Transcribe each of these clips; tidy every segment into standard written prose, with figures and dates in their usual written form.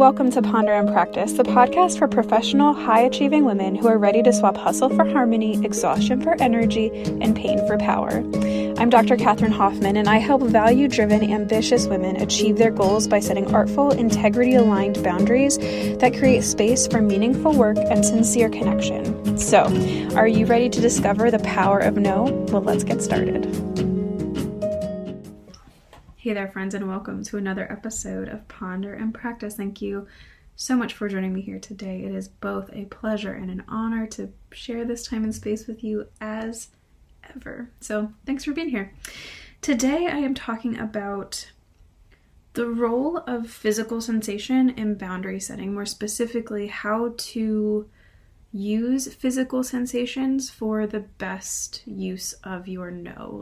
welcome to Ponder and Practice, the podcast for professional, high-achieving women who are ready to swap hustle for harmony, exhaustion for energy, and pain for power. I'm Dr. Katherine Hoffman, and I help value-driven, ambitious women achieve their goals by setting artful, integrity-aligned boundaries that create space for meaningful work and sincere connection. So, are you ready to discover the power of no? Well, let's get started. Hey there, friends, and welcome to another episode of Ponder and Practice. Thank you so much for joining me here today. It is both a pleasure and an honor to share this time and space with you as ever. So thanks for being here. Today I am talking about the role of physical sensation in boundary setting, more specifically how to use physical sensations for the best use of your no.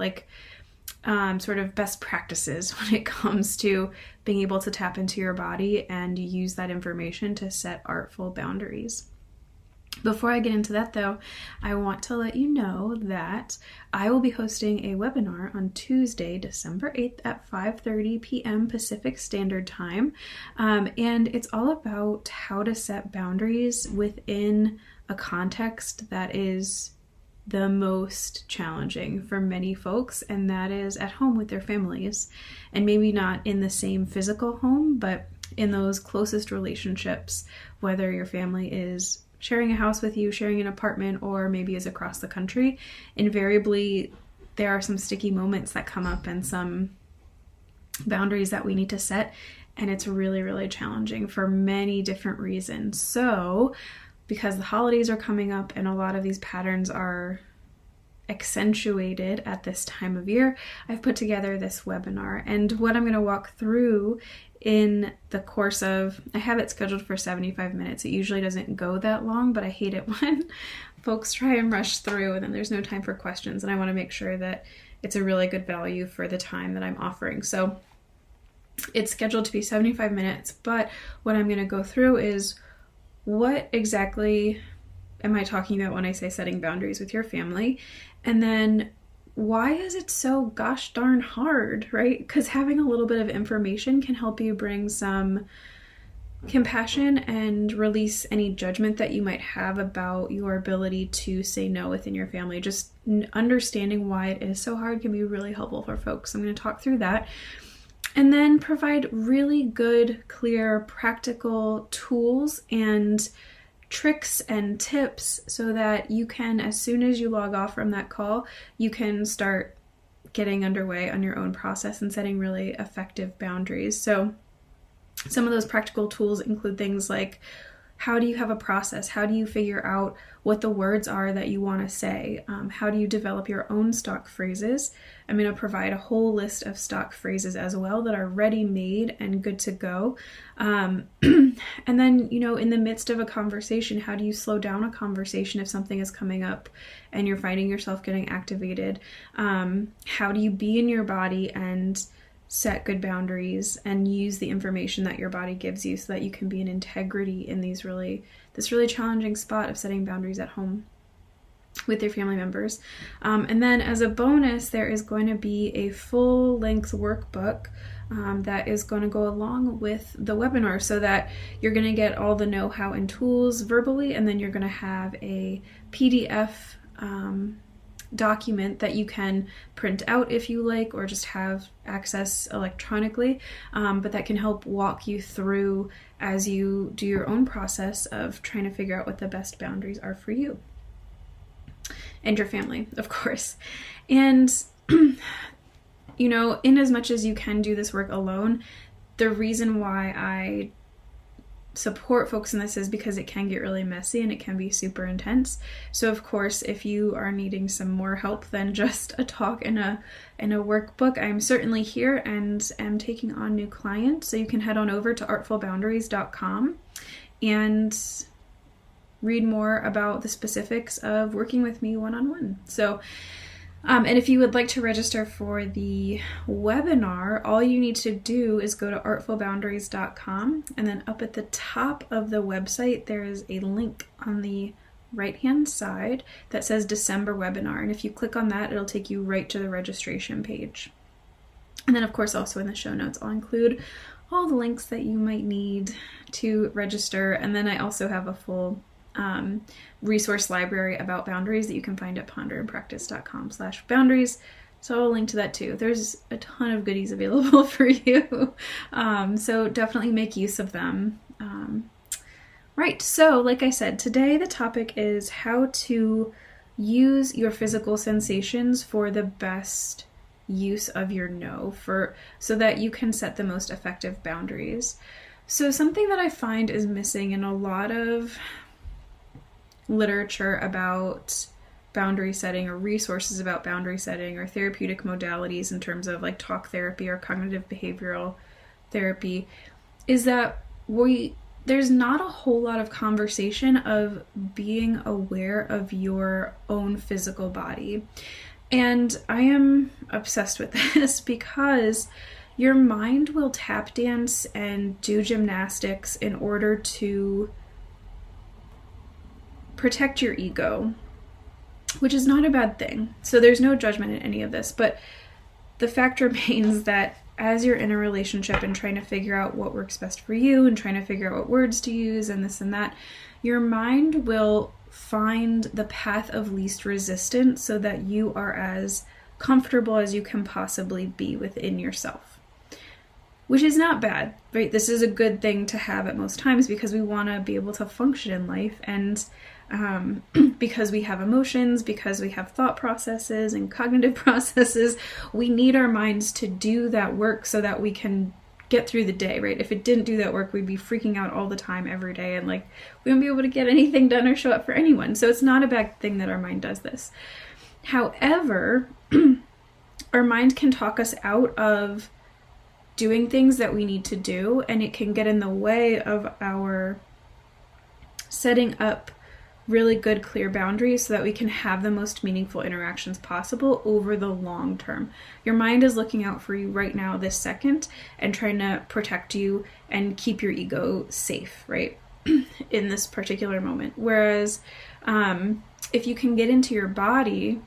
Sort of best practices when it comes to being able to tap into your body and use that information to set artful boundaries. Before I get into that though, I want to let you know that I will be hosting a webinar on Tuesday, December 8th at 5:30 p.m. Pacific Standard Time. And it's all about how to set boundaries within a context that is the most challenging for many folks, and that is at home with their families, and maybe not in the same physical home, but in those closest relationships, whether your family is sharing a house with you, sharing an apartment, or maybe is across the country. Invariably, there are some sticky moments that come up and some boundaries that we need to set, and it's really, really challenging for many different reasons. So because the holidays are coming up and a lot of these patterns are accentuated at this time of year, I've put together this webinar. And what I'm going to walk through in the course of, I have it scheduled for 75 minutes. It usually doesn't go that long, but I hate it when folks try and rush through and then there's no time for questions. And I want to make sure that it's a really good value for the time that I'm offering. So it's scheduled to be 75 minutes, but what I'm going to go through is what exactly am I talking about when I say setting boundaries with your family? And then why is it so gosh darn hard, right? Because having a little bit of information can help you bring some compassion and release any judgment that you might have about your ability to say no within your family. Just understanding why it is so hard can be really helpful for folks. I'm going to talk through that. And then provide really good, clear, practical tools and tricks and tips so that you can, as soon as you log off from that call, you can start getting underway on your own process and setting really effective boundaries. So some of those practical tools include things like, how do you have a process? How do you figure out what the words are that you want to say? How do you develop your own stock phrases? I'm going to provide a whole list of stock phrases as well that are ready-made and good to go. And then, in the midst of a conversation, how do you slow down a conversation if something is coming up and you're finding yourself getting activated? How do you be in your body and set good boundaries and use the information that your body gives you so that you can be in integrity in this really challenging spot of setting boundaries at home with your family members. And then as a bonus, there is going to be a full-length workbook that is going to go along with the webinar so that you're going to get all the know-how and tools verbally, and then you're going to have a PDF document that you can print out if you like, or just have access electronically, but that can help walk you through as you do your own process of trying to figure out what the best boundaries are for you and your family, of course. And in as much as you can do this work alone, the reason why I support folks in this is because it can get really messy and it can be super intense. So of course, if you are needing some more help than just a talk and a workbook, I'm certainly here and am taking on new clients. So you can head on over to artfulboundaries.com and read more about the specifics of working with me one-on-one. So and if you would like to register for the webinar, all you need to do is go to artfulboundaries.com, and then up at the top of the website, there is a link on the right-hand side that says December webinar. And if you click on that, it'll take you right to the registration page. And then, of course, also in the show notes, I'll include all the links that you might need to register. And then I also have a full resource library about boundaries that you can find at ponderandpractice.com/boundaries. So I'll link to that too. There's a ton of goodies available for you. So definitely make use of them. Right, so like I said, today the topic is how to use your physical sensations for the best use of your no, so that you can set the most effective boundaries. So something that I find is missing in a lot of literature about boundary setting, or resources about boundary setting, or therapeutic modalities in terms of like talk therapy or cognitive behavioral therapy, is that there's not a whole lot of conversation of being aware of your own physical body. And I am obsessed with this because your mind will tap dance and do gymnastics in order to protect your ego, which is not a bad thing. So there's no judgment in any of this, but the fact remains that as you're in a relationship and trying to figure out what works best for you and trying to figure out what words to use and this and that, your mind will find the path of least resistance so that you are as comfortable as you can possibly be within yourself, which is not bad, right? This is a good thing to have at most times because we want to be able to function in life, and because we have emotions, because we have thought processes and cognitive processes, we need our minds to do that work so that we can get through the day, right? If it didn't do that work, we'd be freaking out all the time every day, and like we wouldn't be able to get anything done or show up for anyone. So it's not a bad thing that our mind does this. However, our mind can talk us out of doing things that we need to do, and it can get in the way of our setting up really good, clear boundaries so that we can have the most meaningful interactions possible over the long term. Your mind is looking out for you right now, this second, and trying to protect you and keep your ego safe, right? In this particular moment. Whereas if you can get into your body's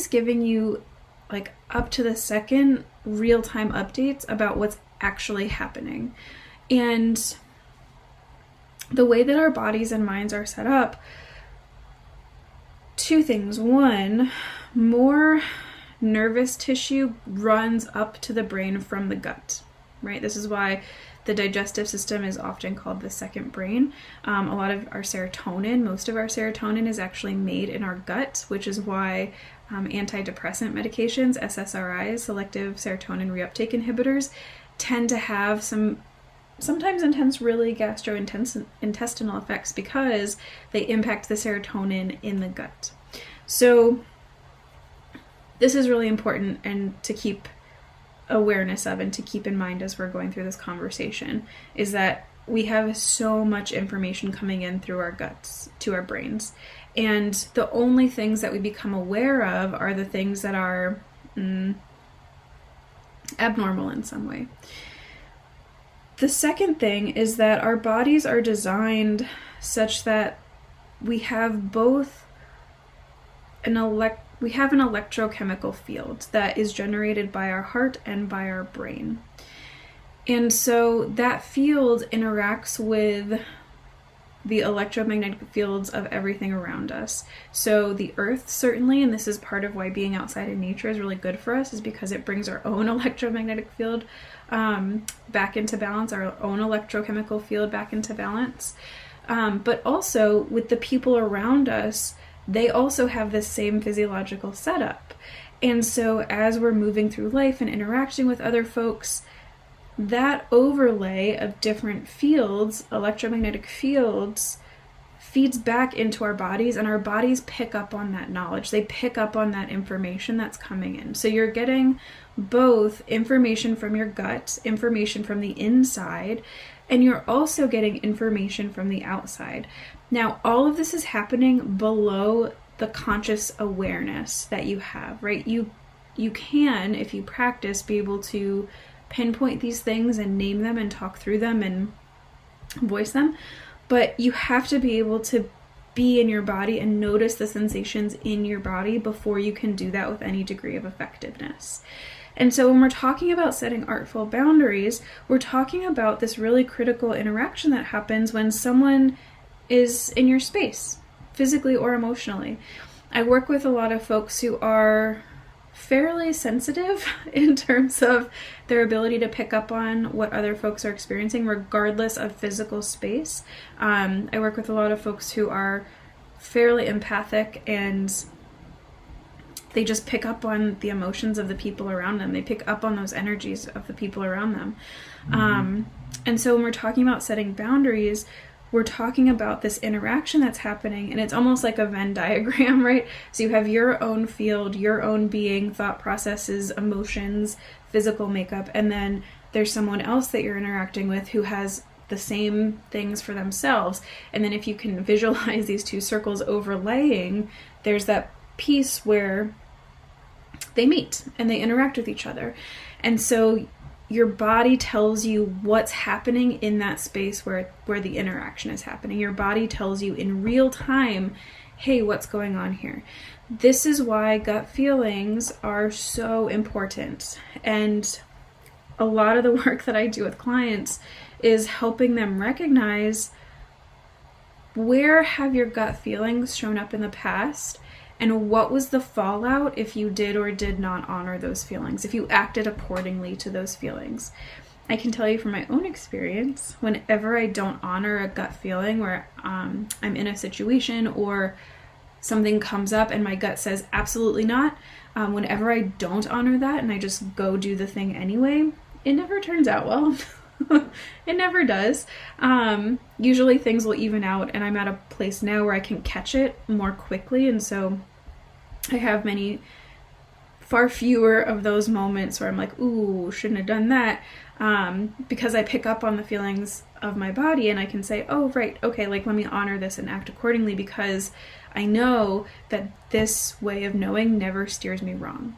giving you like up to the second real-time updates about what's actually happening. And the way that our bodies and minds are set up, two things. One, more nervous tissue runs up to the brain from the gut, right? This is why the digestive system is often called the second brain. A lot of our serotonin, most of our serotonin is actually made in our gut, which is why antidepressant medications, SSRIs, selective serotonin reuptake inhibitors, tend to have sometimes intense, really gastrointestinal effects because they impact the serotonin in the gut. So this is really important and to keep awareness of and to keep in mind as we're going through this conversation, is that we have so much information coming in through our guts to our brains. And the only things that we become aware of are the things that are abnormal in some way. The second thing is that our bodies are designed such that we have both an electrochemical field that is generated by our heart and by our brain. And so that field interacts with the electromagnetic fields of everything around us. So the earth, certainly, and this is part of why being outside in nature is really good for us, is because it brings our own electromagnetic field back into balance, our own electrochemical field back into balance. But also with the people around us, they also have the same physiological setup. And so as we're moving through life and interacting with other folks, that overlay of different fields, electromagnetic fields, feeds back into our bodies, and our bodies pick up on that knowledge. They pick up on that information that's coming in. So you're getting both information from your gut, information from the inside, and you're also getting information from the outside. Now, all of this is happening below the conscious awareness that you have, right? You can, if you practice, be able to pinpoint these things and name them and talk through them and voice them, but you have to be able to be in your body and notice the sensations in your body before you can do that with any degree of effectiveness. And so when we're talking about setting artful boundaries, we're talking about this really critical interaction that happens when someone is in your space, physically or emotionally. I work with a lot of folks who are fairly sensitive in terms of their ability to pick up on what other folks are experiencing, regardless of physical space. I work with a lot of folks who are fairly empathic, and they just pick up on the emotions of the people around them. They pick up on those energies of the people around them. And so when we're talking about setting boundaries, we're talking about this interaction that's happening, and it's almost like a Venn diagram, right? So you have your own field, your own being, thought processes, emotions, physical makeup, and then there's someone else that you're interacting with who has the same things for themselves. And then if you can visualize these two circles overlaying, there's that piece where they meet and they interact with each other. And so your body tells you what's happening in that space where the interaction is happening. Your body tells you in real time, hey, what's going on here? This is why gut feelings are so important. And a lot of the work that I do with clients is helping them recognize, where have your gut feelings shown up in the past? And what was the fallout if you did or did not honor those feelings, if you acted accordingly to those feelings? I can tell you from my own experience, whenever I don't honor a gut feeling where I'm in a situation or something comes up and my gut says absolutely not, whenever I don't honor that and I just go do the thing anyway, it never turns out well. It never does. Usually things will even out, and I'm at a place now where I can catch it more quickly, and so I have far fewer of those moments where I'm like, ooh, shouldn't have done that, because I pick up on the feelings of my body and I can say, oh, right, okay, like let me honor this and act accordingly, because I know that this way of knowing never steers me wrong.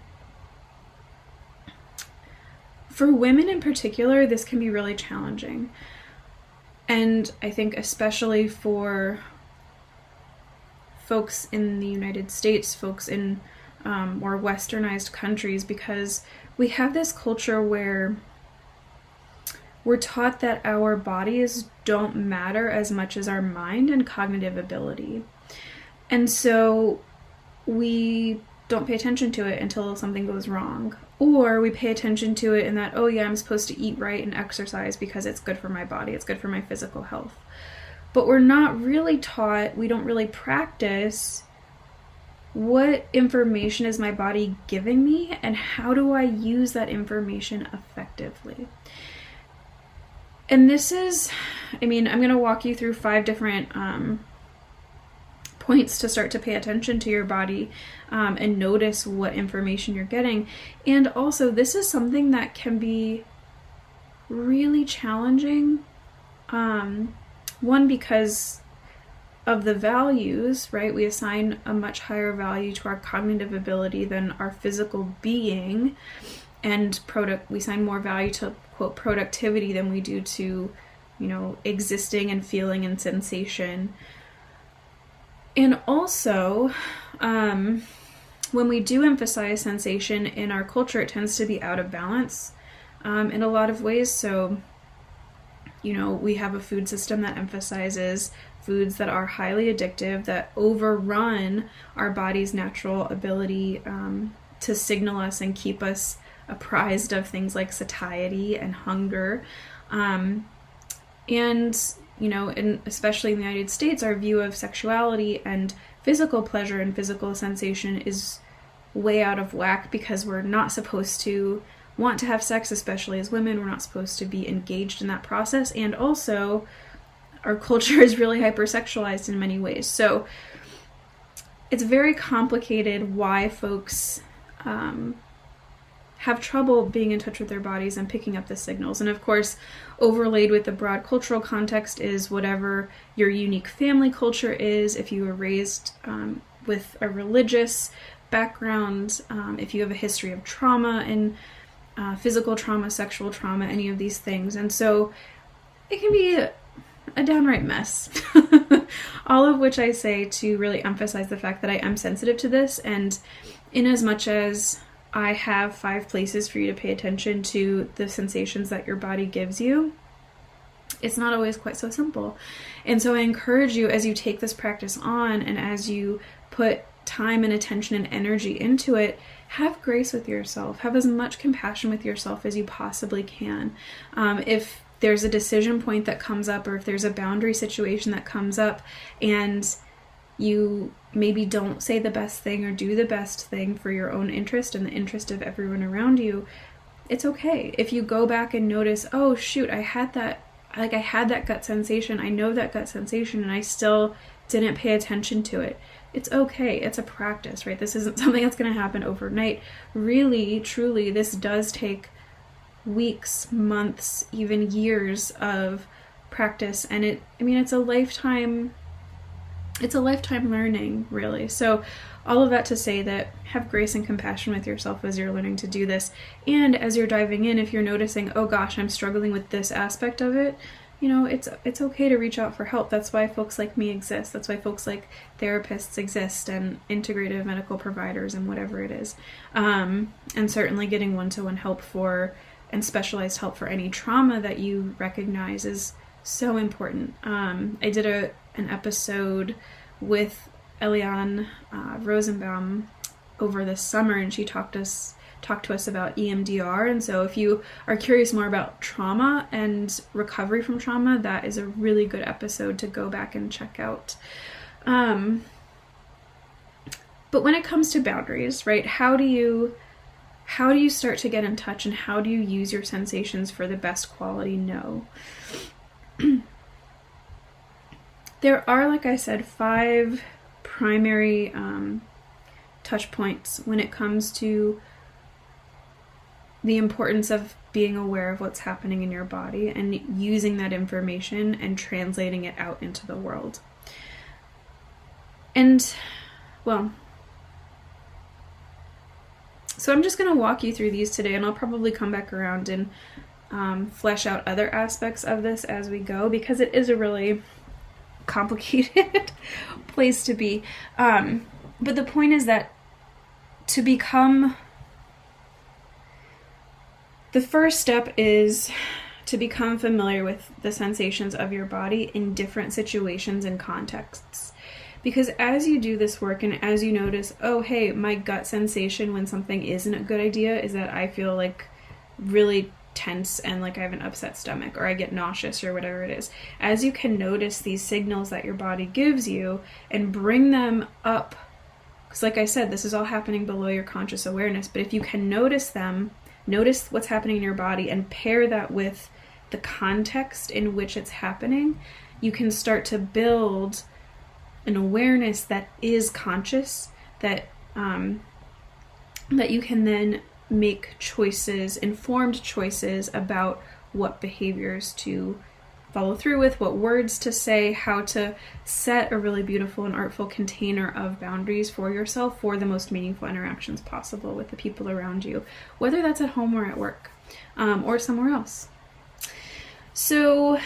For women in particular, this can be really challenging. And I think especially for folks in the United States, folks in more westernized countries, because we have this culture where we're taught that our bodies don't matter as much as our mind and cognitive ability. And so we don't pay attention to it until something goes wrong. Or we pay attention to it in that, oh yeah, I'm supposed to eat right and exercise because it's good for my body, it's good for my physical health. But we're not really taught, we don't really practice, what information is my body giving me and how do I use that information effectively? And this is, I'm going to walk you through 5 different points to start to pay attention to your body and notice what information you're getting. And also, this is something that can be really challenging. One, because of the values, right? We assign a much higher value to our cognitive ability than our physical being, and we assign more value to, quote, productivity than we do to, existing and feeling and sensation. And also, when we do emphasize sensation in our culture, it tends to be out of balance in a lot of ways. So, we have a food system that emphasizes foods that are highly addictive, that overrun our body's natural ability to signal us and keep us apprised of things like satiety and hunger. And especially in the United States, our view of sexuality and physical pleasure and physical sensation is way out of whack, because we're not supposed to want to have sex, especially as women. We're not supposed to be engaged in that process. And also, our culture is really hypersexualized in many ways. So it's very complicated why folks have trouble being in touch with their bodies and picking up the signals. And of course, overlaid with the broad cultural context is whatever your unique family culture is. If you were raised with a religious background, if you have a history of trauma and physical trauma, sexual trauma, any of these things. And so it can be a downright mess. All of which I say to really emphasize the fact that I am sensitive to this, and in as much as I have 5 places for you to pay attention to the sensations that your body gives you, it's not always quite so simple. And so I encourage you, as you take this practice on and as you put time and attention and energy into it, have grace with yourself. Have as much compassion with yourself as you possibly can. If there's a decision point that comes up, or if there's a boundary situation that comes up and you maybe don't say the best thing or do the best thing for your own interest and the interest of everyone around you, it's okay. If you go back and notice, oh shoot, I had that gut sensation, I know that gut sensation, and I still didn't pay attention to it. It's okay. It's a practice, right? This isn't something that's going to happen overnight. Really, truly, this does take weeks, months, even years of practice. And it's a lifetime learning, really. So all of that to say that have grace and compassion with yourself as you're learning to do this. And as you're diving in, if you're noticing, oh gosh, I'm struggling with this aspect of it, it's okay to reach out for help. That's why folks like me exist. That's why folks like therapists exist, and integrative medical providers, and whatever it is. And certainly getting one-to-one help and specialized help for any trauma that you recognize is so important. I did an episode with Eliane Rosenbaum over the summer, and she talked to us about EMDR. And so if you are curious more about trauma and recovery from trauma, that is a really good episode to go back and check out. But when it comes to boundaries, right, how do you start to get in touch, and how do you use your sensations for the best quality no? There are, like I said, 5 primary touch points when it comes to the importance of being aware of what's happening in your body and using that information and translating it out into the world. And, well, so I'm just going to walk you through these today, and I'll probably come back around and flesh out other aspects of this as we go, because it is a really complicated place to be. But the point is that the first step is to become familiar with the sensations of your body in different situations and contexts. Because as you do this work, and as you notice, oh, hey, my gut sensation when something isn't a good idea is that I feel like really tense and like I have an upset stomach, or I get nauseous, or whatever it is. As you can notice these signals that your body gives you and bring them up, because like I said, this is all happening below your conscious awareness, but if you can notice them, notice what's happening in your body and pair that with the context in which it's happening, you can start to build an awareness that is conscious, that you can then make choices, informed choices about what behaviors to follow through with, what words to say, how to set a really beautiful and artful container of boundaries for yourself for the most meaningful interactions possible with the people around you, whether that's at home or at work, or somewhere else. So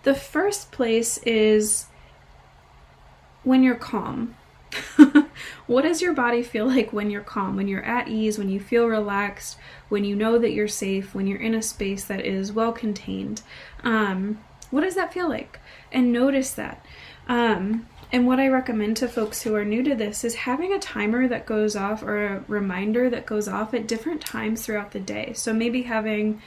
the first place is when you're calm. What does your body feel like when you're calm, when you're at ease, when you feel relaxed, when you know that you're safe, when you're in a space that is well contained? What does that feel like? And notice that. And what I recommend to folks who are new to this is having a timer that goes off, or a reminder that goes off at different times throughout the day. So maybe having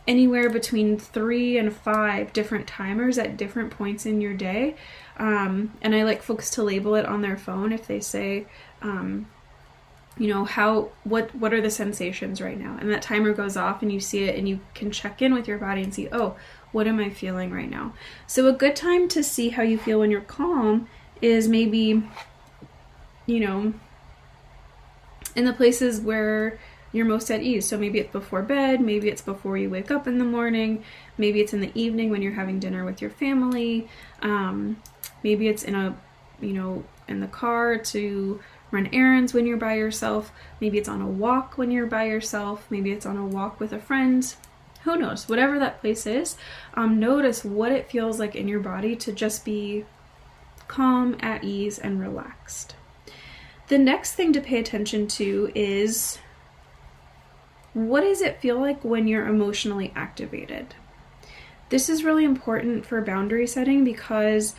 anywhere between 3 and 5 different timers at different points in your day. And I like folks to label it on their phone if they say, what are the sensations right now? And that timer goes off and you see it, and you can check in with your body and see, oh, what am I feeling right now? So a good time to see how you feel when you're calm is maybe, in the places where you're most at ease. So maybe it's before bed, maybe it's before you wake up in the morning, maybe it's in the evening when you're having dinner with your family, maybe it's in the car to run errands when you're by yourself, maybe it's on a walk when you're by yourself, maybe it's on a walk with a friend, who knows, whatever that place is. Notice what it feels like in your body to just be calm, at ease, and relaxed. The next thing to pay attention to is, what does it feel like when you're emotionally activated? This is really important for boundary setting because,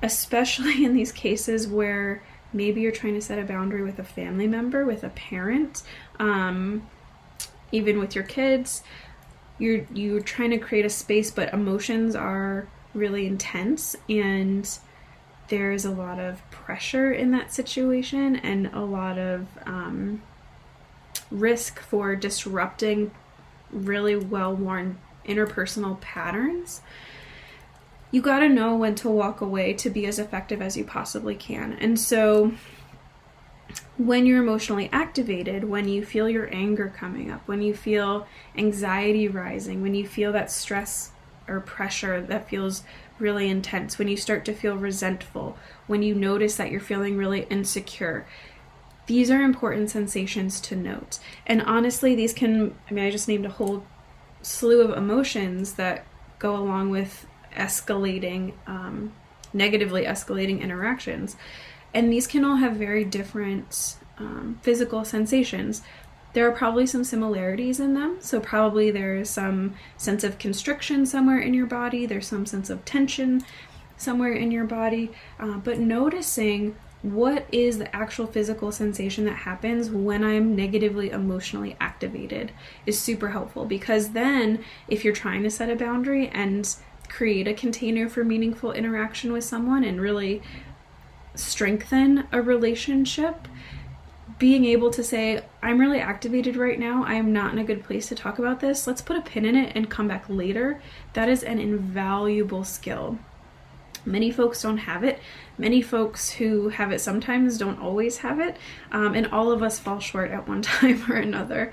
especially in these cases where maybe you're trying to set a boundary with a family member, with a parent, even with your kids, you're trying to create a space, but emotions are really intense and there's a lot of pressure in that situation and a lot of risk for disrupting really well-worn interpersonal patterns. You got to know when to walk away to be as effective as you possibly can. And so when you're emotionally activated, when you feel your anger coming up, when you feel anxiety rising, when you feel that stress or pressure that feels really intense, when you start to feel resentful, when you notice that you're feeling really insecure, these are important sensations to note. And honestly, these can, I just named a whole slew of emotions that go along with escalating, negatively escalating interactions. And these can all have very different physical sensations. There are probably some similarities in them. So probably there's some sense of constriction somewhere in your body. There's some sense of tension somewhere in your body. But noticing what is the actual physical sensation that happens when I'm negatively emotionally activated is super helpful. Because then if you're trying to set a boundary and create a container for meaningful interaction with someone and really strengthen a relationship, being able to say, I'm really activated right now, I am not in a good place to talk about this, let's put a pin in it and come back later, that is an invaluable skill. Many folks don't have it. Many folks who have it sometimes don't always have it. And all of us fall short at one time or another.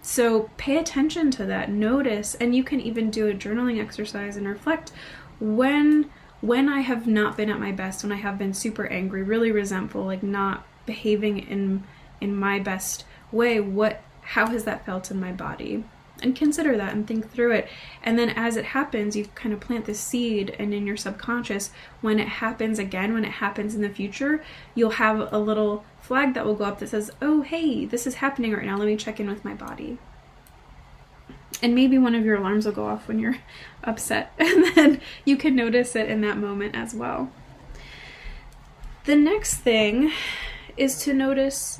So pay attention to that. Notice, and you can even do a journaling exercise and reflect when I have not been at my best, when I have been super angry, really resentful, like not behaving in my best way, how has that felt in my body? And consider that and think through it. And then as it happens, you kind of plant this seed, and in your subconscious, when it happens again, when it happens in the future, you'll have a little flag that will go up that says, oh, hey, this is happening right now. Let me check in with my body. And maybe one of your alarms will go off when you're upset, and then you can notice it in that moment as well. The next thing is to notice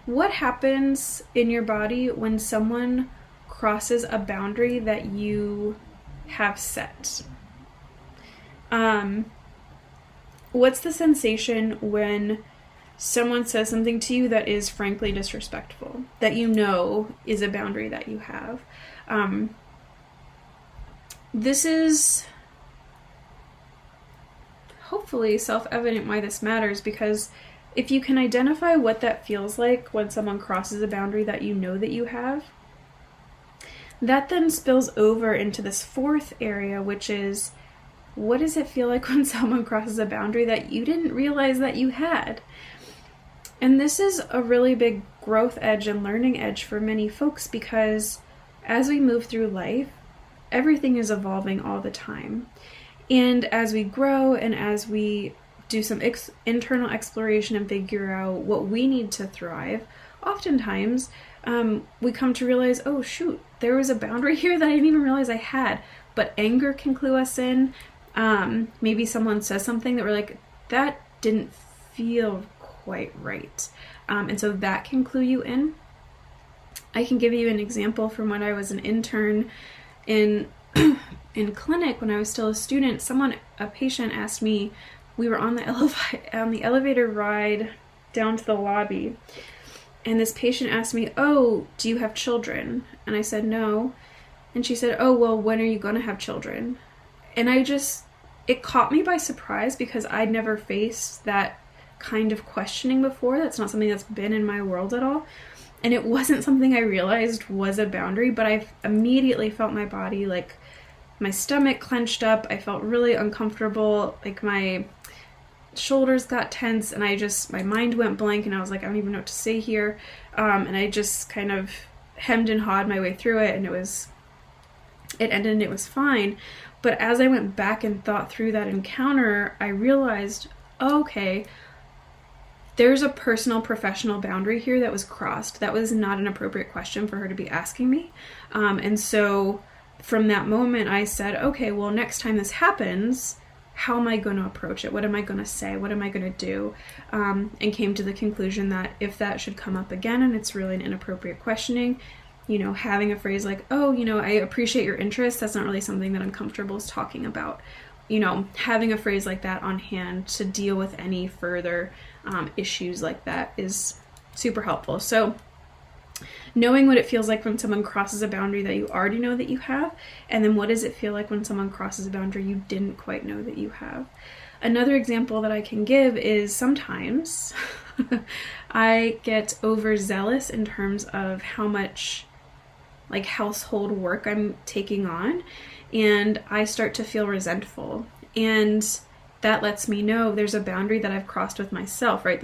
what happens in your body when someone crosses a boundary that you have set. What's the sensation when someone says something to you that is frankly disrespectful, that you know is a boundary that you have? This is hopefully self-evident why this matters, because if you can identify what that feels like when someone crosses a boundary that you know that you have, that then spills over into this fourth area, which is, what does it feel like when someone crosses a boundary that you didn't realize that you had? And this is a really big growth edge and learning edge for many folks, because as we move through life, everything is evolving all the time. And as we grow and as we do some internal exploration and figure out what we need to thrive, oftentimes we come to realize, oh shoot, there was a boundary here that I didn't even realize I had. But anger can clue us in. Maybe someone says something that we're like, that didn't feel quite right. And so that can clue you in. I can give you an example from when I was an intern in clinic when I was still a student. A patient asked me, we were on the elevator ride down to the lobby, and this patient asked me, oh, do you have children? And I said, no. And she said, oh, well, when are you going to have children? And it caught me by surprise, because I'd never faced that kind of questioning before. That's not something that's been in my world at all. And it wasn't something I realized was a boundary, but I immediately felt my body, like my stomach clenched up. I felt really uncomfortable, like my shoulders got tense, and my mind went blank, and I was like, I don't even know what to say here. And I just kind of hemmed and hawed my way through it, and it ended and it was fine. But as I went back and thought through that encounter, I realized, okay, there's a personal professional boundary here that was crossed. That was not an appropriate question for her to be asking me. And so from that moment I said, okay, well, next time this happens, how am I going to approach it? What am I going to say? What am I going to do? And came to the conclusion that if that should come up again and it's really an inappropriate questioning, having a phrase like, oh, I appreciate your interest. That's not really something that I'm comfortable talking about. Having a phrase like that on hand to deal with any further issues like that is super helpful. So knowing what it feels like when someone crosses a boundary that you already know that you have, and then what does it feel like when someone crosses a boundary you didn't quite know that you have. Another example that I can give is sometimes I get overzealous in terms of how much household work I'm taking on, and I start to feel resentful, and that lets me know there's a boundary that I've crossed with myself, right?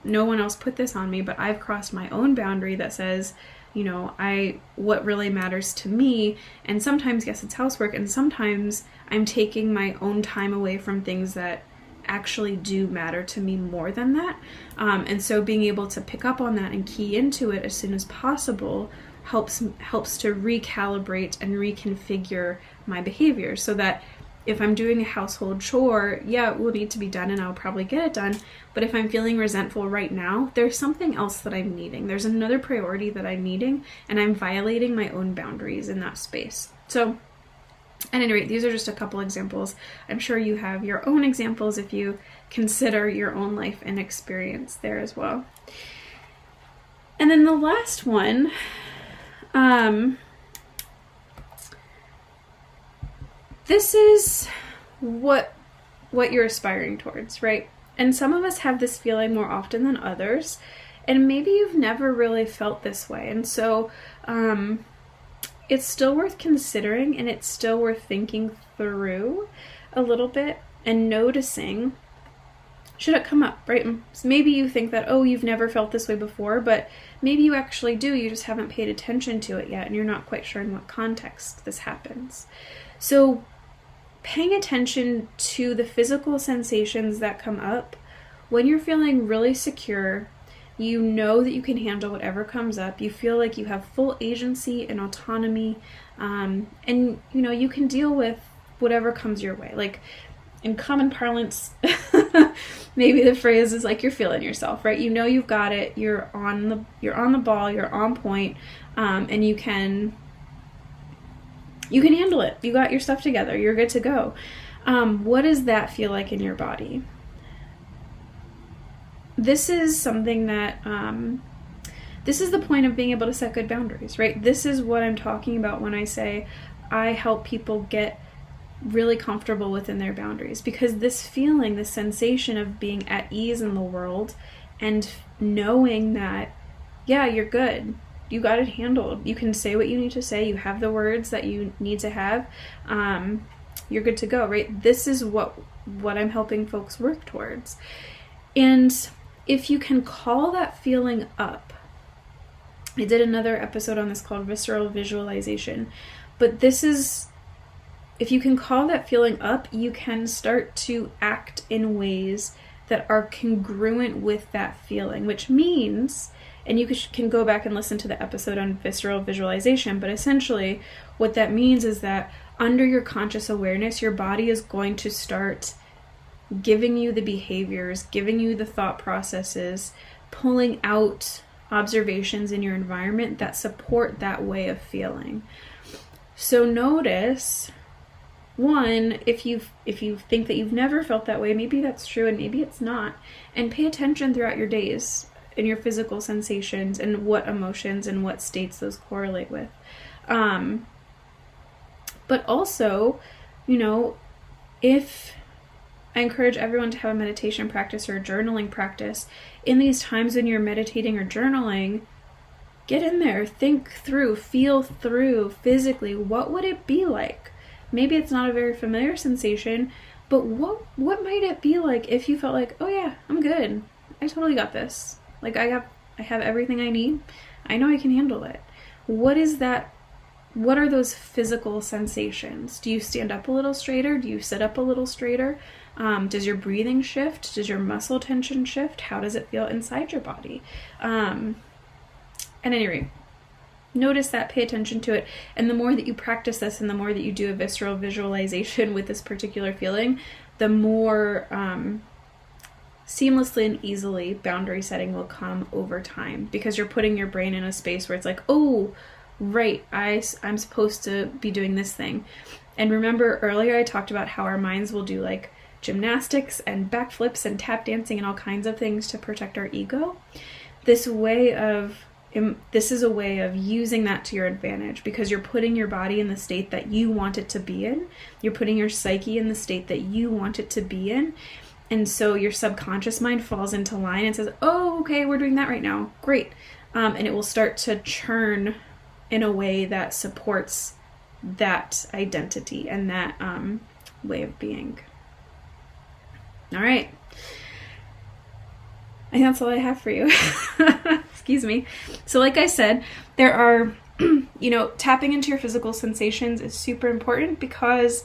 No one else put this on me, but I've crossed my own boundary that says, what really matters to me. And sometimes, yes, it's housework, and sometimes I'm taking my own time away from things that actually do matter to me more than that. And so being able to pick up on that and key into it as soon as possible helps to recalibrate and reconfigure my behavior, so that if I'm doing a household chore, yeah, it will need to be done and I'll probably get it done. But if I'm feeling resentful right now, there's something else that I'm needing. There's another priority that I'm needing, and I'm violating my own boundaries in that space. So at any rate, these are just a couple examples. I'm sure you have your own examples if you consider your own life and experience there as well. And then the last one, this is what you're aspiring towards, right? And some of us have this feeling more often than others, and maybe you've never really felt this way. And so it's still worth considering, and it's still worth thinking through a little bit and noticing, should it come up, right? So maybe you think that, oh, you've never felt this way before, but maybe you actually do. You just haven't paid attention to it yet, and you're not quite sure in what context this happens. So paying attention to the physical sensations that come up when you're feeling really secure, you know that you can handle whatever comes up, you feel like you have full agency and autonomy, and you can deal with whatever comes your way. Like in common parlance, maybe the phrase is like you're feeling yourself, right? You've got it, you're on the ball, you're on point, and you can handle it. You got your stuff together. You're good to go. What does that feel like in your body? This is something that, this is the point of being able to set good boundaries, right? This is what I'm talking about when I say I help people get really comfortable within their boundaries, because this feeling, this sensation of being at ease in the world and knowing that, yeah, you're good. You got it handled. You can say what you need to say. You have the words that you need to have. You're good to go, right? This is what I'm helping folks work towards. And if you can call that feeling up, I did another episode on this called Visceral Visualization, but this is, if you can call that feeling up, you can start to act in ways that are congruent with that feeling, which means, and you can go back and listen to the episode on visceral visualization, but essentially what that means is that under your conscious awareness, your body is going to start giving you the behaviors, giving you the thought processes, pulling out observations in your environment that support that way of feeling. So notice, one, if you think that you've never felt that way, maybe that's true and maybe it's not, and pay attention throughout your days and your physical sensations and what emotions and what states those correlate with. But also, if I encourage everyone to have a meditation practice or a journaling practice, in these times when you're meditating or journaling, get in there, think through, feel through physically, what would it be like? Maybe it's not a very familiar sensation, but what might it be like if you felt like, oh yeah, I'm good. I totally got this. Like I have everything I need. I know I can handle it. What is that? What are those physical sensations? Do you stand up a little straighter? Do you sit up a little straighter? Does your breathing shift? Does your muscle tension shift? How does it feel inside your body? At any rate, notice that, pay attention to it. And the more that you practice this and the more that you do a visceral visualization with this particular feeling, the more seamlessly and easily boundary setting will come over time, because you're putting your brain in a space where it's like, oh, right, I'm supposed to be doing this thing. And remember earlier I talked about how our minds will do like gymnastics and backflips and tap dancing and all kinds of things to protect our ego. This is a way of using that to your advantage, because you're putting your body in the state that you want it to be in. You're putting your psyche in the state that you want it to be in. And so your subconscious mind falls into line and says, oh, okay, we're doing that right now. Great. And it will start to churn in a way that supports that identity and that way of being. All right. I think that's all I have for you. Excuse me. So like I said, there are, tapping into your physical sensations is super important, because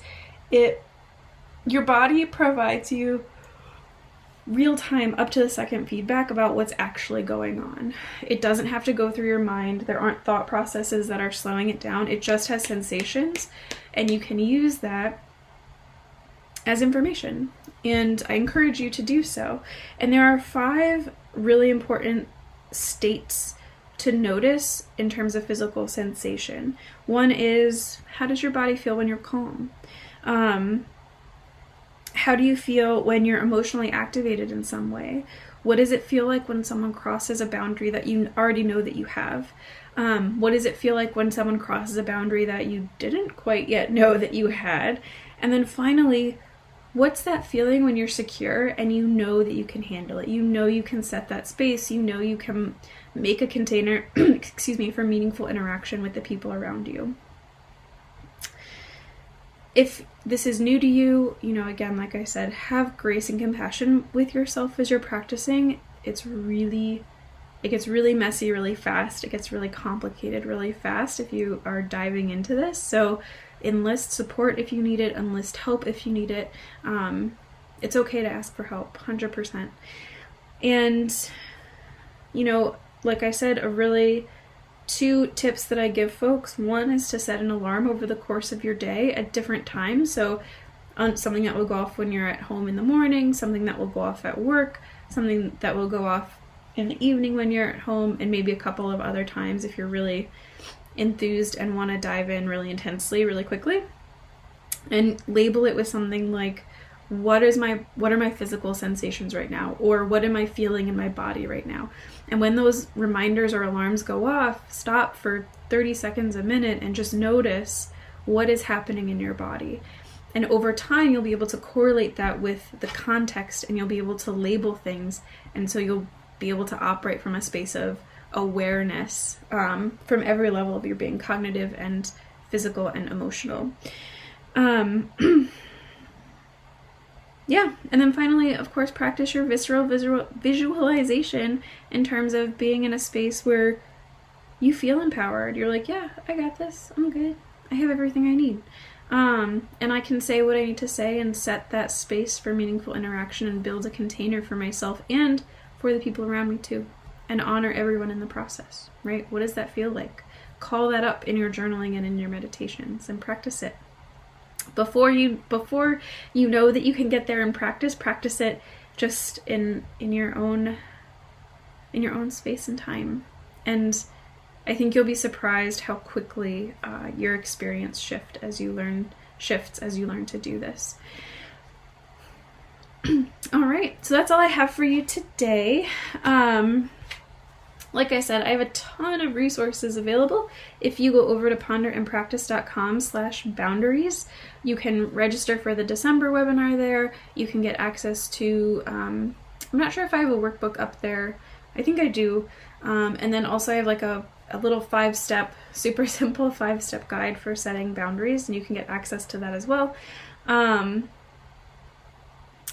your body provides you real-time, up to the second feedback about what's actually going on. It doesn't have to go through your mind. There aren't thought processes that are slowing it down. It just has sensations, and you can use that as information. And I encourage you to do so. And there are 5 really important states to notice in terms of physical sensation. One is, how does your body feel when you're calm? How do you feel when you're emotionally activated in some way? What does it feel like when someone crosses a boundary that you already know that you have? What does it feel like when someone crosses a boundary that you didn't quite yet know that you had? And then finally, what's that feeling when you're secure and you know that you can handle it? You know you can set that space. You know you can make a container, for meaningful interaction with the people around you. If this is new to you, again, like I said, have grace and compassion with yourself as you're practicing. It gets really messy really fast. It gets really complicated really fast if you are diving into this. So enlist support if you need it, enlist help if you need it. It's okay to ask for help, 100%. And, like I said, 2 tips that I give folks. One is to set an alarm over the course of your day at different times. So something that will go off when you're at home in the morning, something that will go off at work, something that will go off in the evening when you're at home, and maybe a couple of other times if you're really enthused and want to dive in really intensely, really quickly. And label it with something like, what are my physical sensations right now? Or what am I feeling in my body right now? And when those reminders or alarms go off, stop for 30 seconds, a minute, and just notice what is happening in your body. And over time, you'll be able to correlate that with the context, and you'll be able to label things. And so you'll be able to operate from a space of awareness from every level of your being, cognitive and physical and emotional. Yeah, and then finally, of course, practice your visceral visualization in terms of being in a space where you feel empowered. You're like, yeah, I got this. I'm good. I have everything I need. And I can say what I need to say and set that space for meaningful interaction and build a container for myself and for the people around me too, and honor everyone in the process, right? What does that feel like? Call that up in your journaling and in your meditations and practice it. Before you know that you can get there and practice it just in your own space and time. And I think you'll be surprised how quickly your experience shifts as you learn to do this. All right, so that's all I have for you today. Like I said, I have a ton of resources available. If you go over to ponderandpractice.com/boundaries, you can register for the December webinar there. You can get access to, I'm not sure if I have a workbook up there. I think I do. And then also I have like a little 5-step, super simple 5-step guide for setting boundaries, and you can get access to that as well.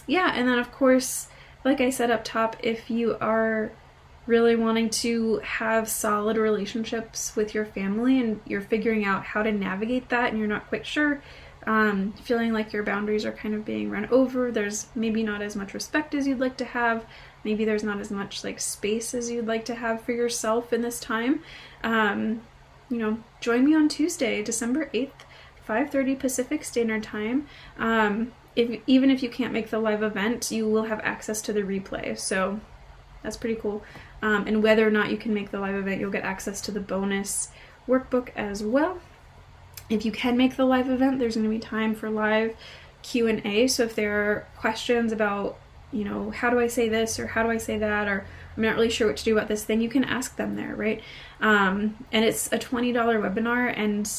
Yeah, and then of course, like I said up top, if you are really wanting to have solid relationships with your family and you're figuring out how to navigate that and you're not quite sure, feeling like your boundaries are kind of being run over, there's maybe not as much respect as you'd like to have, maybe there's not as much like space as you'd like to have for yourself in this time, join me on Tuesday, December 8th, 5:30 Pacific Standard Time. Even if you can't make the live event, you will have access to the replay, so that's pretty cool. And whether or not you can make the live event, you'll get access to the bonus workbook as well. If you can make the live event, there's going to be time for live Q&A. So if there are questions about, how do I say this or how do I say that, or I'm not really sure what to do about this, then you can ask them there, right? And it's a $20 webinar, and,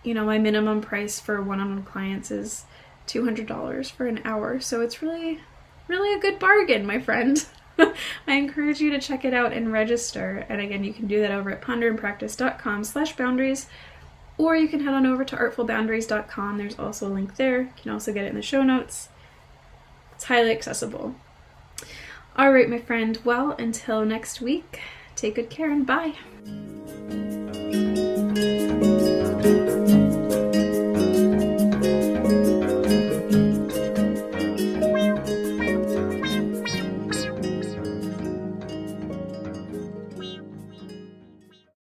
my minimum price for one-on-one clients is $200 for an hour. So it's really, really a good bargain, my friend. I encourage you to check it out and register. And again, you can do that over at ponderandpractice.com/boundaries, or you can head on over to artfulboundaries.com. There's also a link there. You can also get it in the show notes. It's highly accessible. All right, my friend. Well, until next week, take good care and bye.